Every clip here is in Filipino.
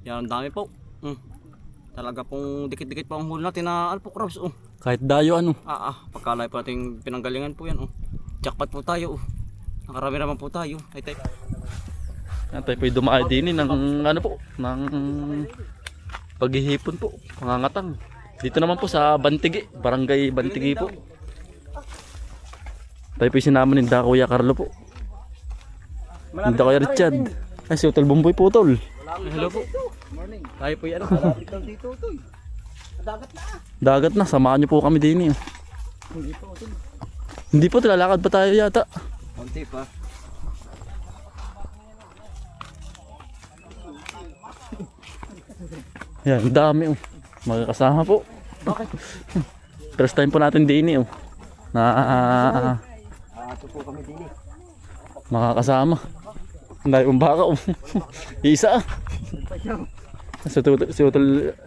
Yan, ang dami po. Talaga pong dikit-dikit pa ang huli natin na alpo crabs. Kahit dayo ano. Pagkalay po nating pinanggalingan po yan. Jackpot po tayo. Nakarami naman po tayo. Ay tayo. Yan tayo po yung dumaay din ng ano po, ng paghihipon po, pangangatang. Dito naman po sa Bantigi, Barangay Bantigi po. Tayo po yung sinama ni Kuya Carlo po. Ni Kuya Richard. Ay, si Utol Bumboy po, Utol. Hello po. Morning. Tayo po yan. Dagat na, samahan niyo po kami din. Hindi po, lalakad pa tayo yata. Konti pa. Yan, dami magkakasama po. Bakit? First time po natin din na Ito po kami din makakasama. Ang dami kong baka Isa si Utol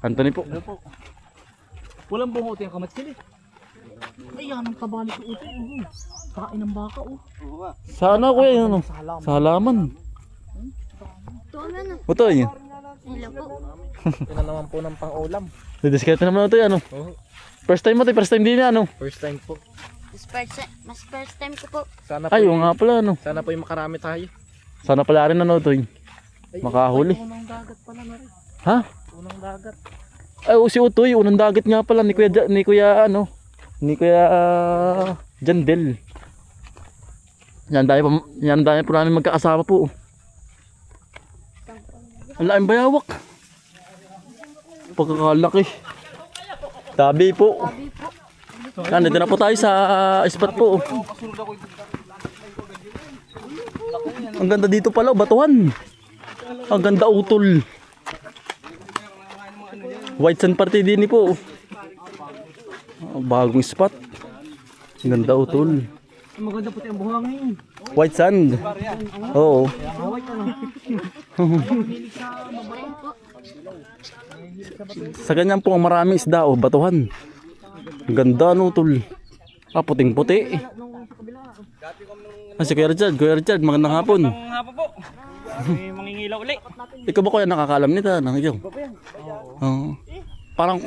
Anthony po. Hello po. Walang bungot yung kamatsil Ay, yan ang kabalik ko ito. Kain ng baka Sana kuya yun sa halaman. Utoy. Hello po. Ito naman po ng pang-ulam. Didiskarte naman ito ano. First time mo ito, first time din ano. First time po. Mas first time ko po. Sana po, Ay, yung nga pala ano. sana po yung makarami tayo. Sana pala rin ano ito. Makahuli. Unang dagat pala na rin. Ha? Unang dagat. Ay, si Utoy, unang dagat nga pala ni Kuya Jandel. Yan dahil po namin magkakasama po. Ang laking bayawak. Pagkakalaki. Tabi po. Yan, dito na po tayo sa spot po. Ang ganda dito pala, batuhan. Ang ganda utol. White Sand Party din po. Bagong spot. Ang ganda utol. Maganda puti ang buhangin. White Sand. Oo. Sa ganyan po ang maraming isda o batuhan. Ang ganda no tol. Puting puti. Si Kuya Richard, magandang hapon. Magandang hapon po. Mangingilaw uli. Ikaw ba kuya nakakalam nito? Ikaw? Oo. Parang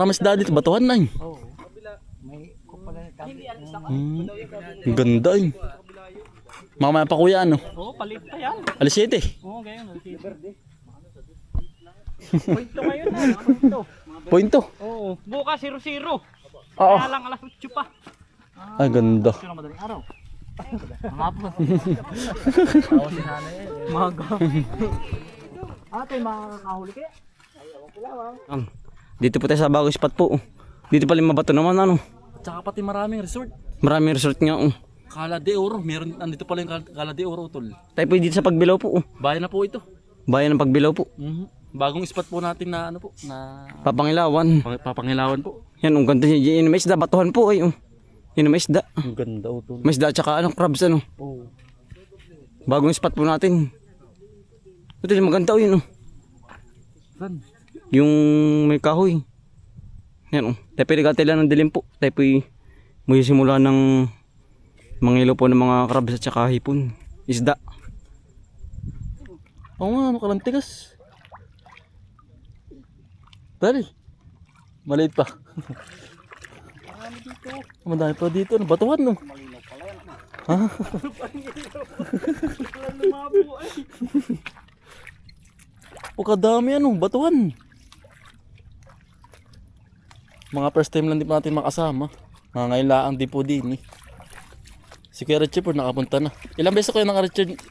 mas isda dito, batuhan na yun. Ang ganda yun. Mamaya pa kuya ano? Palit pa yan. Alas 7. Ganyan. Pointo ngayon na. Pointo. Bukas 0-0. Oo. Kaya lang alas 8 pa. Ay ganda. Ito na madaling araw. Hapon. Ako si nanay. Maga. Ate, makakahuli kaya? Dito po tayo sa bagong spot po. Dito pala mabato naman ano. Tsaka pati maraming resort. Maraming resort nga. Cala de Oro. Meron, andito pala yung Cala de Oro tol. Tayo po dito sa Pagbilao po. Bayan na po ito. Bayan ng Pagbilao po. Bagong spot po natin na ano po. Na Papangilawan. papangilawan po. Yan, ang ganda niya. Yan may isda. Batuhan po ay. Yan may isda. Ang ganda tol. May isda tsaka crabs ano. Oh. Bagong spot po natin. Ito yung maganda yun. Saan? Yung may kahoy. Yan tayo pwede katila ng dilim po. Tayo po may simula ng mangilaw po ng mga crabs at saka hipon. Isda. Oo nga, ano kalantigas. Dali. Maliit pa. Madami pa dito. Ano, batuhan no? Ha? O kadami ano, batuhan. Mga first time lang din pa natin makasama. Mga ngayon laang di po din Si Kuya Richard po nakapunta na. Ilang beses Kuya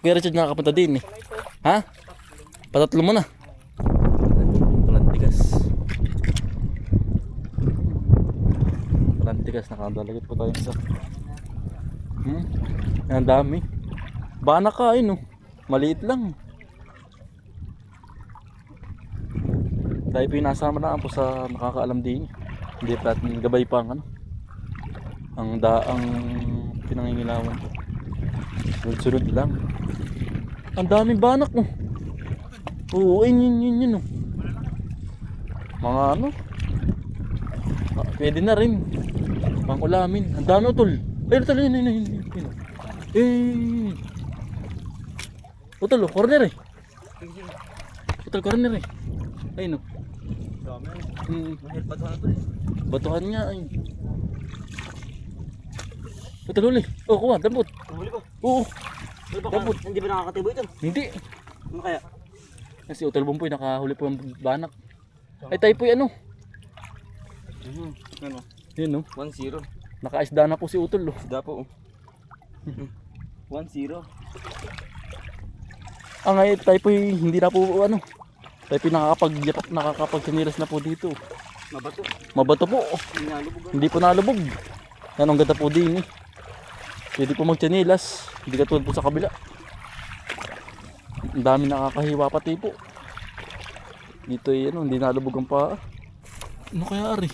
Richard nakapunta din Ha? Patatlo mo na. Kalantigas. Kalantigas, nakadalagit po tayo sa. Ang dami. Bana kain Maliit lang. Dahil po yung nasama na po sa nakakaalam din. Hindi pa natin gabay pa ang daang pinangingilawan po. Sunod-sunod lang. Ang daming banak Oo, yun Mga pwede na rin. Pang ulamin. Ang dami tol. Ayun tol, yun. Utol, corner total corner eh. Ayun oh. Dami. Hmm. Batuhan to eh. Batuhan nga ay. Total huli. Oh, kuha, dampot. Huli ba? Oo. Dampot. Hindi ba nakakatibo ito? Hindi. Ano kaya? Kasi Utol Bumpoy nakahuli po ng banak. Ay tayo po ano. Ano? Yun no. 1-0. Nakaisda na po si Utol oh. Isda po. 1-0. Ah ngayon tayo po hindi na po ano. Tayo po nakakapag-sinilas na po dito. Mabato. Mabato po. Hindi nalubog. Hindi po nalubog. Yan ang ganda po din eh. Pwede po mag-sinilas. Hindi katulad po sa kabila. Ang dami nakakahiwa pati po. Dito ay ano, hindi nalubog ang paa. Ano kaya ari?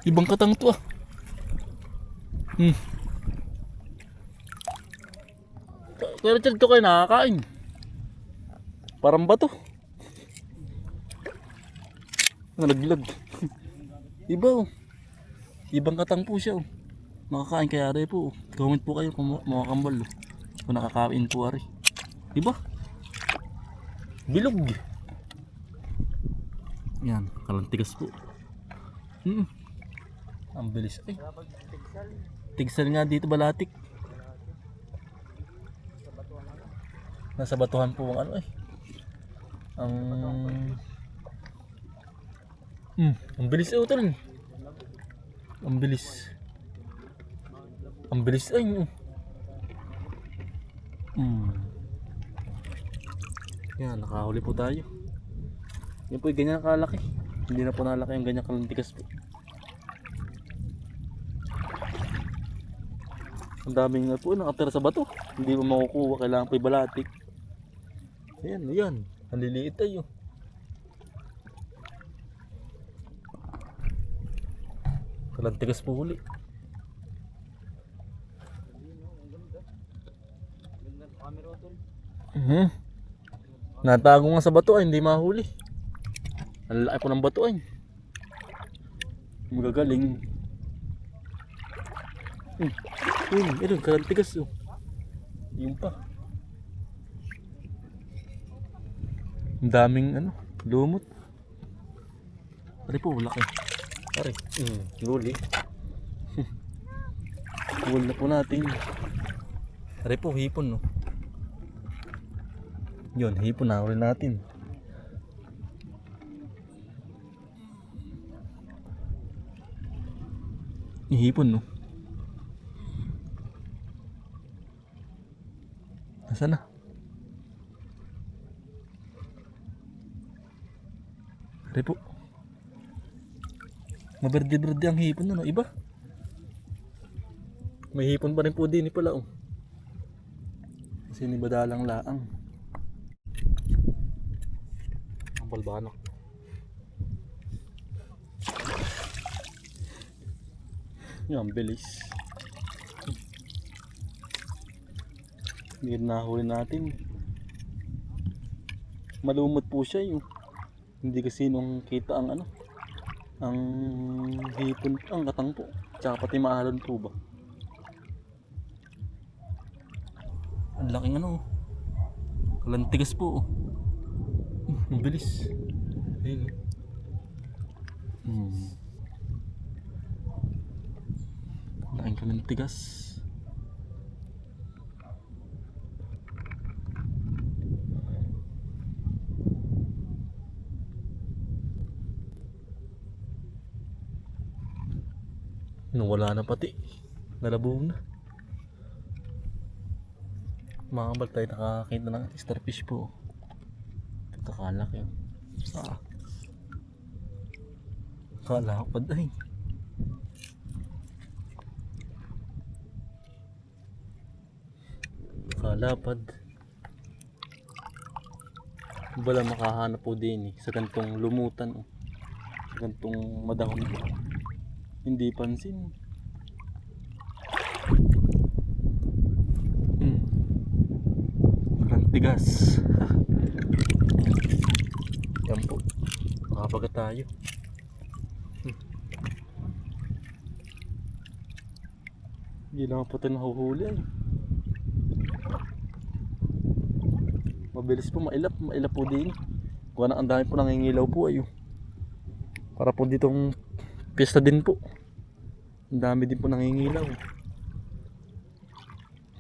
Ibang katang to ah. Kaya Richard, ito kayo nakakain. Parang bato. Nalaglag. Iba oh. Ibang katang po siya oh. Nakakain kaya rin po. Comment po kayo kung mga kambal oh. Kung nakakain po ari. Diba? Bilog. Yan, kalantigas po. Ang bilis ay. Tigsal nga dito balatik. Nasa batuhan po ang ano ay. Ang bilis ay utol. Ang bilis. Ang bilis ay. Yan, nakahuli po tayo. Yan po, ganyan kalaki. Hindi na po nalaki yung ganyan kalantigas po. Ang daming nga po nakatira sa bato. Hindi mo makukuha, kailangan pa ibalatik. Ayan, ayan. Ang liliit tayo. Kalantigas po huli. Natago nga sa bato ay hindi mahuli. Ang laki po ng bato ay. Magagaling. Ayun, kalantigas oh. Yun pa. Ang daming ano, lumot. Ari po, laki. Ari. Huli. Huli na po natin. Ari po, hipon no. Yun, hipon na huli natin. Hipon no. Nasaan na? Ari po. Maberde-berde ang hipon no, iba. May hipon pa rin po din pala oh. Kasi ni badalang laang. Ang balbanak. Yan, bilis. Hindi na nahuli natin. Malumot po siya yung. Hindi kasi nung kita ang ano. Ang hipon, ang katang po. Tsaka pati mahalon po ba. Ang laking ano. Kalantigas po. Ang bilis. Ayun. Laking kalantigas. Wala na pati. Nalabog na. Mga kabal tayo nakakakita ng starfish po. Kakalak yun. Kalapad ay. Kalapad. Wala makahanap po din sa gantong lumutan. Sa gantong madahon. Hindi pansin. Tigas. Yan po. Makabaga tayo. Hindi lang po tayo nahuhuli. Mabilis po, mailap po din. Kuha na, ang dami po nangingilaw po ayo. Para po ditong piyesta din po. Ang dami din po nangingilaw.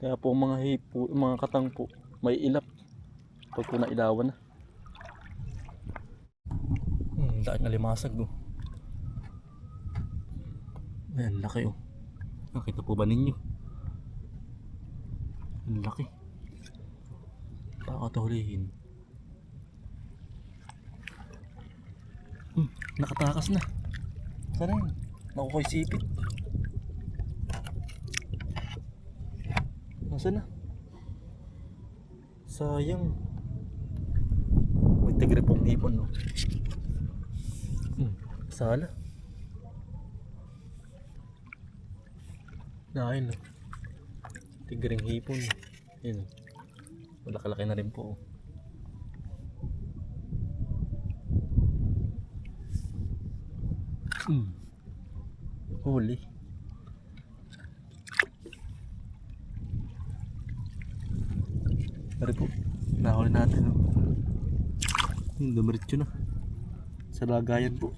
Kaya po mga hipo, mga katang po, may ilap. Pag po nailawan na. Laki ng limasag oh. Ayan, laki oh. Nakita po ba ninyo? Ang laki. Pakatahulihin. Nakatakas na. Sana yun? Nakukoy sipit. Nasaan na? Sayang. May tigre pong hipon no. Sala. Dahil no. Tigreng hipon. Yun. Malaki-laki na rin po. Huli. Pare po. Nahuli natin. Oh. Dumiretso na. Sa lagayan po.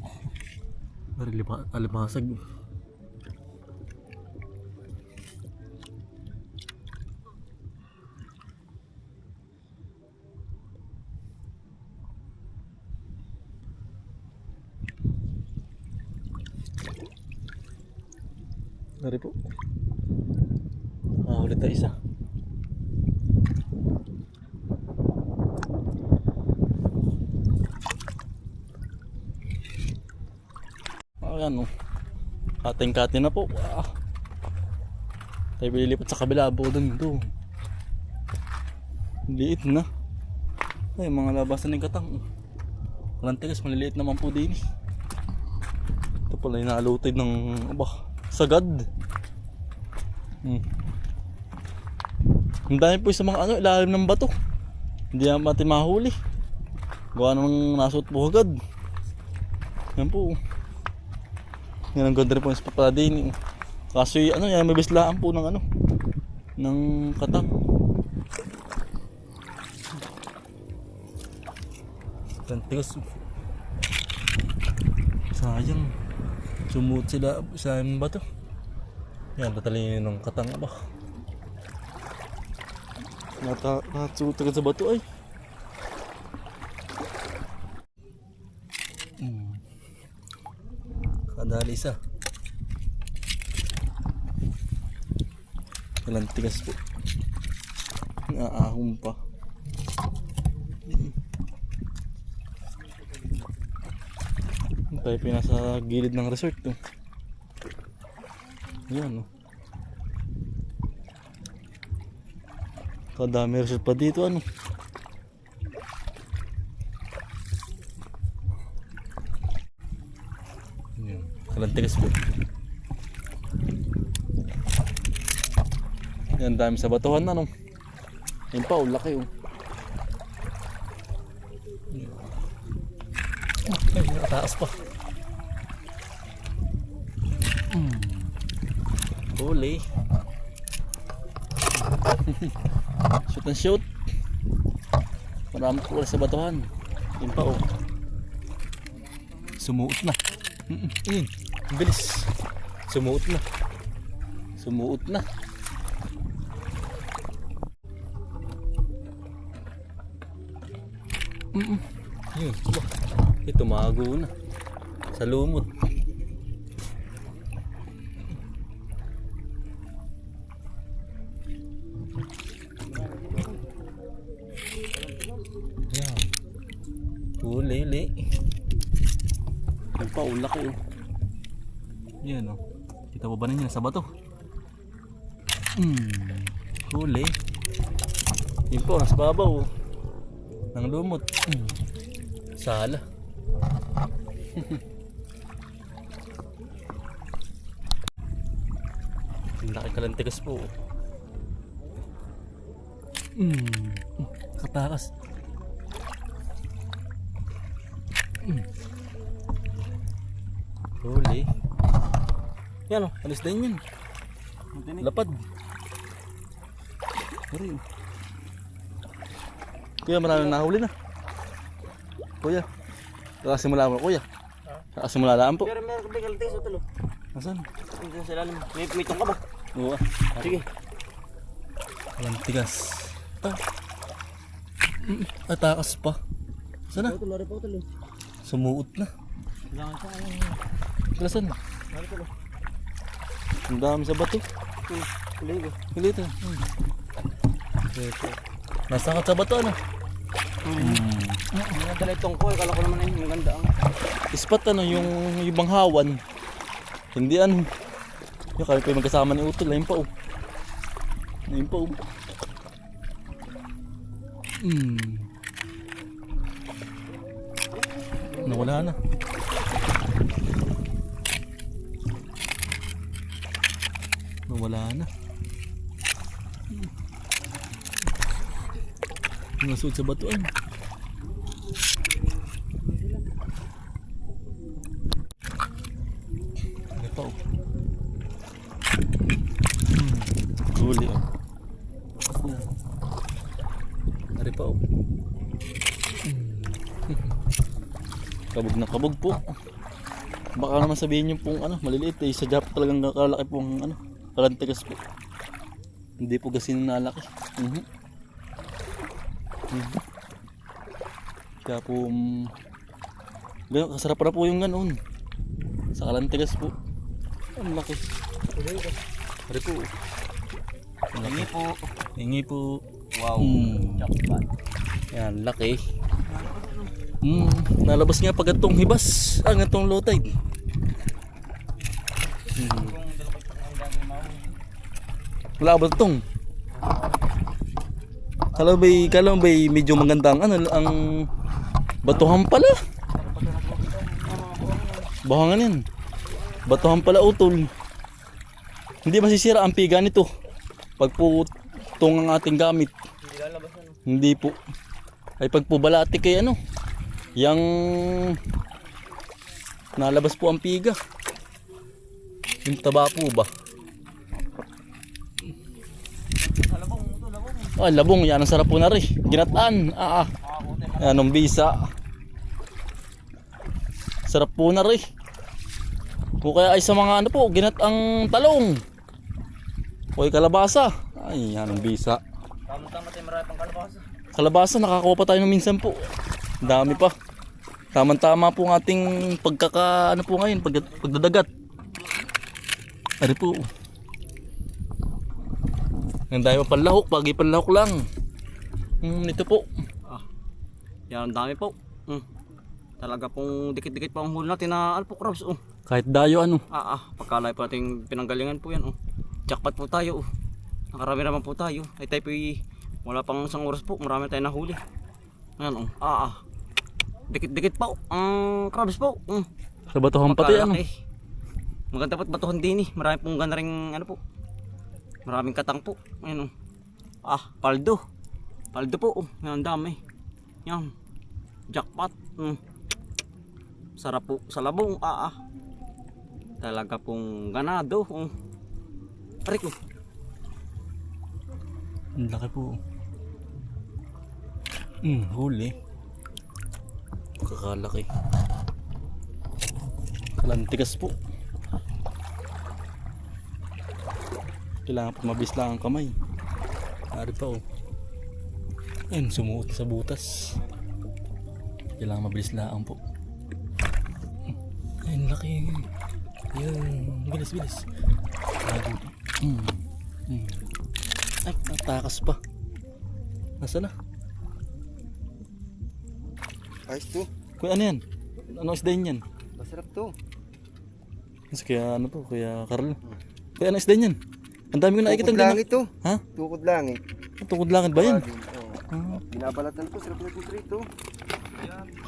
Pare alibasag. Pare po. Ulit na isa. Ayan o. Kating-kati na po. Tayo bililipat sa kabila po dun to. Liit na. Ay mga labasan ng katang. Walang tigas, maliliit naman po din. Ito pala yung naalutid ng sagad. Ang dami po sa mga ilalim ng bato. Hindi na mati mahuli. Gawa ng nasuot po agad. Yan po. Yan ang ganda rin po yung spot pala din. Kaso yan may bislaan po ng ng katang. Tantigas. Sayang. Sumuot sila sa bato. Yan, tatalinin ng katang ba. Natsuot agad sa bato ay. Kadali isa. Walang tigas po. Naahong pa. Tayo pinasa gilid ng resort to. Yan oh. Kadami resort pa dito Yan. Kalantigas po. Yan dami sa batuhan Yan pa laki oh. Ay, taas pa. Huli. Shoot and shoot. Marami po sa batuhan. Yan pa oh. Sumuot na. Bilis. Sumuot na. Sumuot na. Yun. Ito mago na. Sa lumot. Yan. Huli. Yan pa, ulak eh. Yan o. Kita pa ba ninyo sa bato? Huli. Yan po, nasa babaw. Ng lumot. Sala. Laki kalantigas po. Katakas. Huli. Yan o, alis din yun. Lapad. Huli. Kuya, maraming nahuli na. Kuya. Kakasimula mo, kuya. Kakasimula lang po. Meron ko bigla tayo sa tulo. Nasaan? Hindi sa ilalim. May tong ka ba? Oo. Sige. Walang tigas. Takas pa. Sana? Tulo rin po tulo. Sumuot na. Jangan sa Lasan? ano tulo. Ang dami sa bato. Kuligo. Pilito. Nasa ka sa bato ano? Mga dala itong ko, kala ko naman ay maganda ang. Ispat ano yung banghawan. Hindi ano. Yung kami pa yung magkasama ni Utol. Ayun pa oh. Ayun pa oh. Nawala na. Nawala na. Nasuot sa batuan. Ano pa oh. Huli oh. Ano pa oh. Kabog na kabog po. Baka naman sabihin nyo pong ano, maliliit eh. Sa Japan talagang kakalaki pong ano, kalantigas po. Hindi po kasi nalaki. Kaya po, kasarap na po yung ganoon. Sa kalantigas po. Ang laki. Hari po. Hingi po. Hingi po. Wow. Jackpot. Yan, laki. Nalabas nga pag itong hibas. Itong low tide. Wala ba itong? Kala ba'y medyo magandang ano, ang batuhan pala. Bahangan yan. Batuhan pala Utol. Hindi masisira ang piga nito. Pag po itong ang ating gamit. Hindi po. Ay pag po balati kay ano. Yang nalabas po ang piga. Yung taba po ba? Labong, yan ang sarap po na rin. Ginataan. Yan ang bisa. Sarap po na rin. O kaya ay sa mga ano po, ginatang talong. O ay kalabasa. Ay, yan ang bisa. Tama-tama tayo marami pang kalabasa. Kalabasa, nakakuha pa tayo ng minsan po. Dami pa. Tama-tama po ang ating ano po ngayon, pagdadagat. Ari po. Nanday pa panlahok, pagi panlahok lang. Ito po. Yan ang dami po. Talaga pong dikit-dikit pa ang huli natin na alpo crabs. Kahit dayo ano. Pagkalay po nating pinanggalingan po yan. Jackpot po tayo. Nakarami naman po tayo. Ay tayo po wala pang isang oras po. Marami tayong nahuli. Ayan dikit-dikit po ang crabs po. Sa batuhan pati ano. Maganda po batuhan din Marami pong ganda ring ano po. Maraming katang po. Ayan paldo. Paldo po. Yan dami. Yan. Jackpot. Sarap po sa labong. Talaga pong ganado. Aray ko. Ang laki po. Huli. Kakalaki. Kalantigas po. Kailangan pa mabis lang ang kamay. Ari pa oh. Ayun, sumuot sa butas. Kailangan mabilis lang po. Ayun, laki. Ayun, bilis. Ay, natakas pa. Nasaan na? Ayos to. Kuya, ano yan? Ano isda yan? Masarap to. Kaya ano to? Kuya Carl. Kuya, ano isda yan? Ang dami ko nakikita. Tukod langit to. Ha? Tukod langit. Tukod langit ba yan? Binabalatan ko, sarap na prito.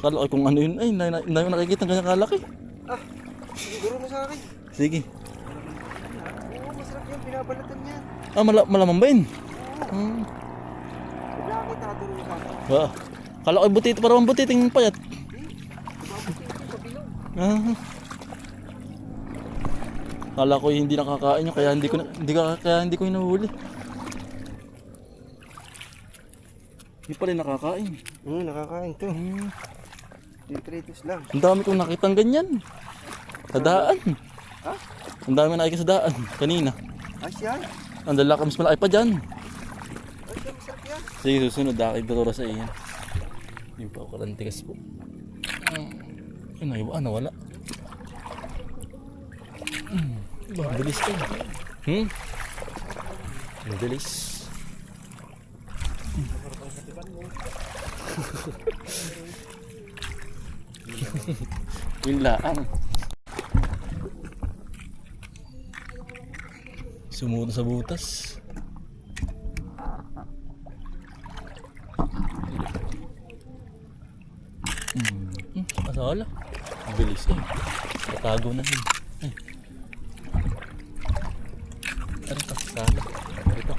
Kala ko kung ano yun. Ay, hindi ko nakikita ng ganyang kalaki. Siguro mo sa akin. Sige. Oo, masarap yan. Binabalatan yan. Malamang ba yun? Langit nakaturo sa akin. Kala ko butit, parang butiting payat. Kala ko hindi nakakain nyo, kaya hindi ko hinuhuli. Hindi pala nakakain. Nakakain to. Detritus lang. Ang dami kong nakitang ganyan. Sa daan. Ha? Ang dami nakikita sa daan. Kanina. Asyan. Ang dala mas malaki pa dyan. Asyan, masarap yan. Sige, susunod. Dakay sa iyan. Yung pa ako kalantigas po. Yun, nawala. Ang bilis ko. Ang bilis. Yun lang. Sumunod sa butas. Masala. Ang bilis eh. Tatago na yun. Ay. Ano ka? Sala. Ito.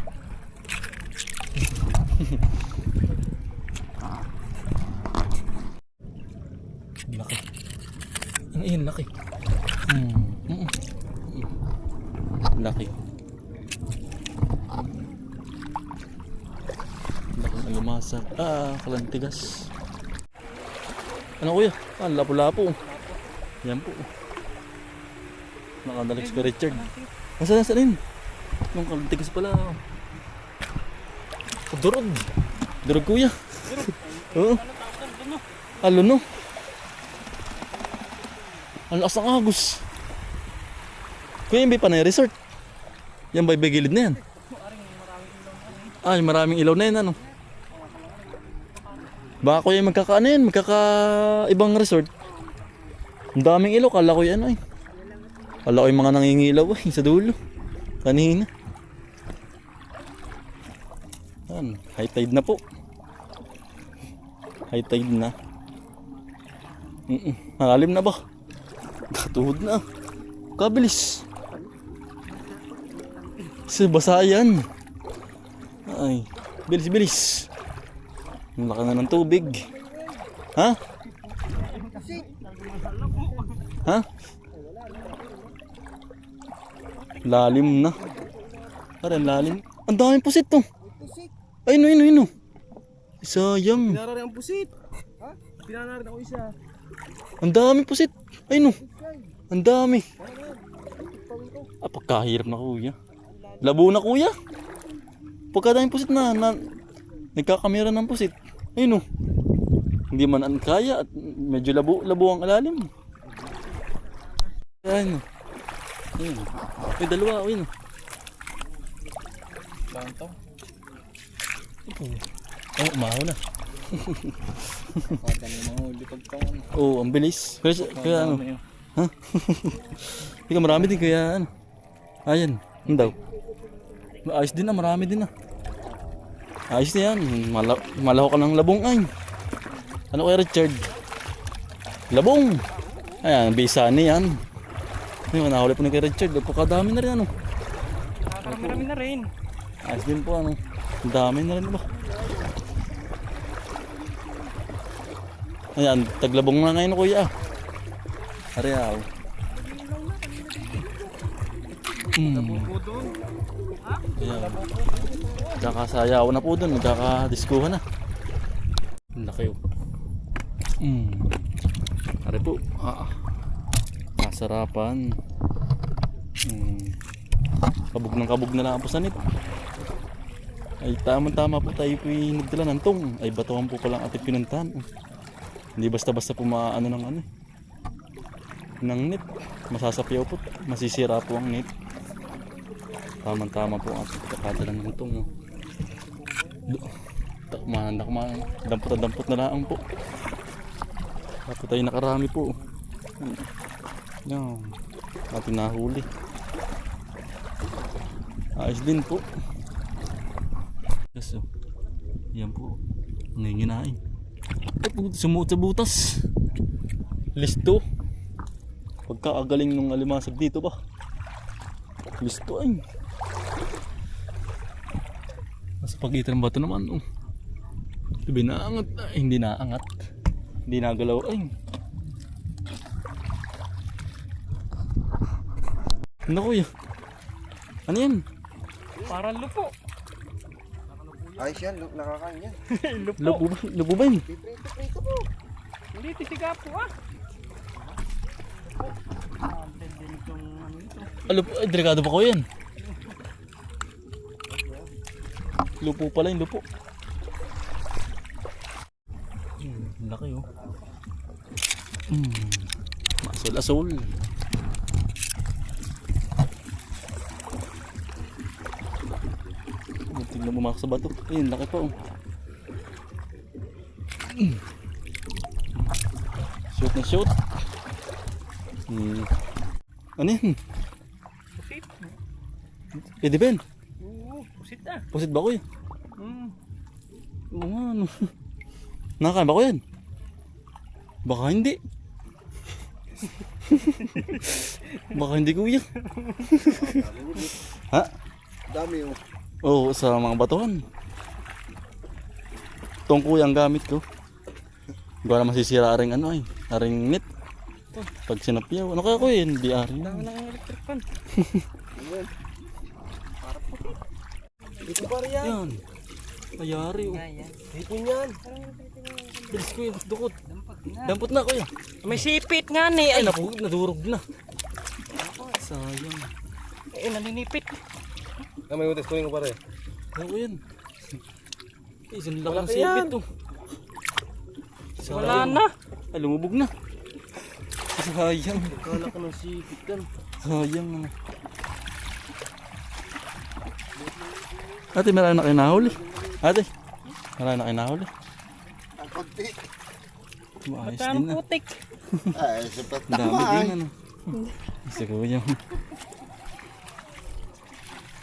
Laki. Ano yun? Laki. Laki. Laki na lumasag. Kalantigas. Ano kuya? Lapo-lapo. Yan po. Nakadalik si Richard. Nasaan rin? Yung kalantigas pala. Durog. Durog kuya. Oo. Luno. Ang lakas ng agos. Kuya, yung Panay Resort. Yan ba gilid na yan? Ay, maraming ilaw na yan ano. Baka kuya magkakaano yan, magkakaibang resort. Ang daming ilaw, kala ko yan ay. Kala ko yung mga nangingilaw ay sa dulo. Kanina. Yan, high tide na po. High tide na. Malalim na ba? Tuhod na. Kabilis. Basa yan. Ay, bilis. Ang laki na ng tubig. Ha? Ha? Lalim na. Parang lalim. Ang daming pusit to. Ay, no. Sayang. Pinarari ang pusit. Ha? Pinarari ako isa. Ang daming pusit. Ay, no. Ang dami. Pagkahirap na kuya. Labo na kuya. Pagkadaming pusit na nagkakamera ng pusit. Ayun o. Hindi man ang kaya at medyo labo ang alalim. Ayun o. Ayun o. Ay, dalawa. Ayun o. Saan to? Oh, umahaw na. Dami mga huli pagkaon. Oo, ang bilis. Kaya ano? Ha? Ika marami din kaya ano. Ayan. Ano daw? Ayos din na, marami din na. Ayos na yan. Malaho ka ng labong ay. Ano kaya Richard? Labong! Ayan, bisa na yan. Ayun, nahuli po ni kay Richard. Pagkadami na rin ano. Marami na rin. Ayos din po ano. Ang dami na rin ba? Ayan, taglabong na ngayon kuya. Ariyaw. Ayan. Nagkakasayaw na po dun. Nagkakadiskuhan na. Ang laki oh. Ari po. Masarapan. Kabog na lang ang pusanit. Ay tama po tayo po yung nagdala ng tong. Ay batuhan po palang ating pinuntahan. Hindi basta-basta po maano ng ano ng net. Masasapyaw po. Masisira po ang net. Tama po ang ating kakadala ng tong. Dampot na lang po. Tapos tayo nakarami po. Yan. Ating nahuli. Ayos din po. Yes, yan po. Nanginginain. Sumuot sa butas. Listo. Pagkaagaling ng alimasag dito ba? Listo ay. Nasa pagitan ng bato naman. Sabi naangat. Ay, hindi naangat. Hindi nagalaw ay. Ano kuya? Ano yan? Parang lupo. Ayos yan, nakakain yan. Lupo ba yun? Prito po. Hindi, titiga po ah. Lupo, ay, delikado pa ko yan. Lupo pala yung lupo. Laki oh. Masul-asul. Tingnan mo mga sa bato. Ayun, laki pa oh. Shoot na shoot. Ano yan? Pusit. Pwede Ben? Oo, pusit ah. Pusit ba ko yan? Oo nga ano. Nakakain ba ko yan? Baka hindi. Baka hindi kuya. Ha? Dami oh. Oo, sa mga batuhan. Itong kuya ang gamit ko. Hindi ko na masisira rin ano ay. Aring net. Pag sinapyaw. Ano kaya ko yun? Hindi aring. Dami ng electric fan. Ito pa rin yan. Yan. Ayari oh. Ipon yan. Bilis ko yung dukot. Dampot na kuya. May sipit nga ni. Ay, nadurog na. Sayang. Eh, naninipit. May utas kunin ko pare. Oo yan. Isang lang ang sipit to. Wala na. Ay, lumubog na. Sayang. Kala ko ng sipit yan. Sayang naman. Ate, marami na kayo nahuli. Ate, marami na kayo nahuli. Ang konti. Maayos Basta din ang na. putik. Ay, sapat Ang dami din ano. Isa ko yan.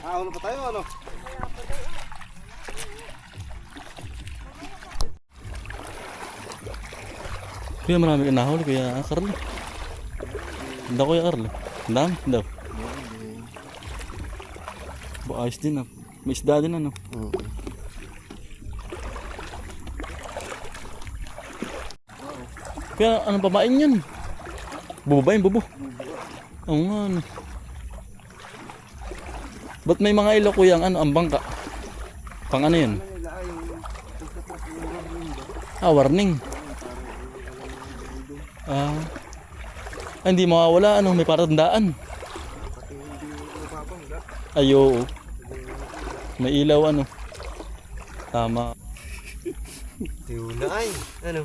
Ano pa tayo ano? Kuya, marami kayo nahuli. Kuya Carlo. Hindi Kuya Carlo. Ang dami daw. Maayos din ah. May isda din ano. Kaya anong pamain yan? Bubo ba yun? Bubo? Oo nga ano. Ba't may mga ilo kuya ang ano, ang bangka? Pang ano yun? Warning. Hindi mawawala ano, may paratandaan. Ayo. May ilaw ano. Tama. Tuna ay. Ano?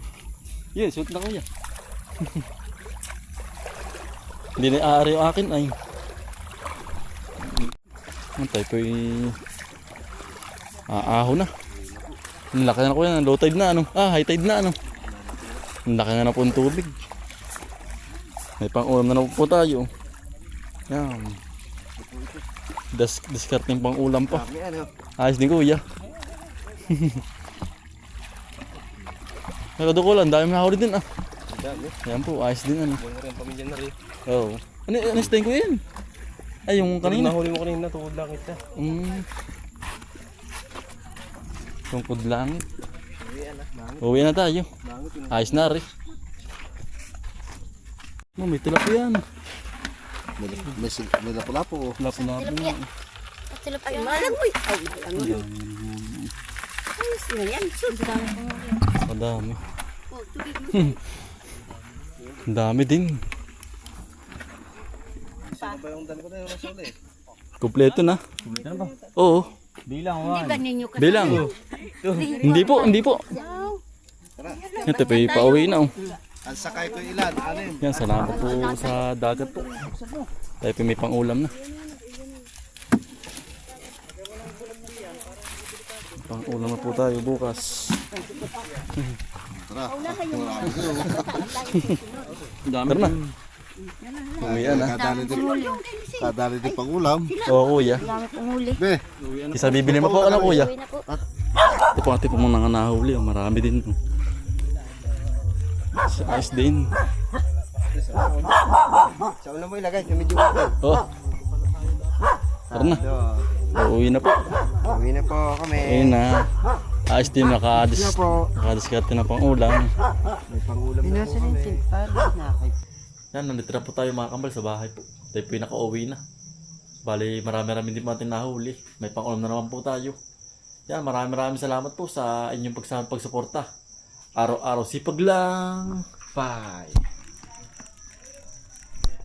Yes, shoot na kuya. Hindi na aari yung akin ay. Ang tayo po yung ahon na. Ang laki na kuya, low tide na ano. High tide na ano. Ang laki na po ng tubig. May pang-ulam na po tayo. Yan. Discarding pang-ulam pa. Dami ano? Ayos din kuya. Nakadukulan, dami na huli din ah. Dami. Ayan po, ayos din ano. Buwan na rin pamilya na rin. Oo. Ano stain ko yan? Ay, yung kanina. Nahuli mo kanina, tukod lang kita. Tungkod langit. Uwi na tayo. Ayos na rin. May tilapia yan. May lapo-lapo. Lapo-lapo nga. Tulog ay malang mo. Ay, malang mo. Ayos na yan. Sobrang Madami. oh, tubig mo. Ang dami din. Sino ba yung dali ko tayo ng sole? Kompleto na. Oo. Bilang Hindi ba ninyo kasama? Bilang. Hindi po, hindi po. Tara. Ito pa pauwi na oh. Ang sakay ko ilan? Anim. Yan, salamat po sa dagat po. Tayo pa may pang-ulam na. Pang-ulam na po tayo bukas. Tara. Tara na. Uwi na. Kadali din pang ulam. Oo kuya. Dami pong huli. Be. Isa bibili mo po ano kuya. Uwi na po. Ito po natin po muna nga nahuli. Oh. Marami din. Oh. Ayos din. Sa una mo ilagay. Medyo ulan. Oh. Tara na. Uwi na po. Uwi na po kami. Uwi na. Ayos din. Nakadiskarte na pang ulam. May pangulam na po kami. Yan, nanditira po tayo mga kambal sa bahay po. Tayo po yung naka-uwi na. Bali, marami-rami din po natin nahuli. May pang-ulam na naman po tayo. Yan, maraming salamat po sa inyong pagsuporta. Araw-araw sipag lang. Bye.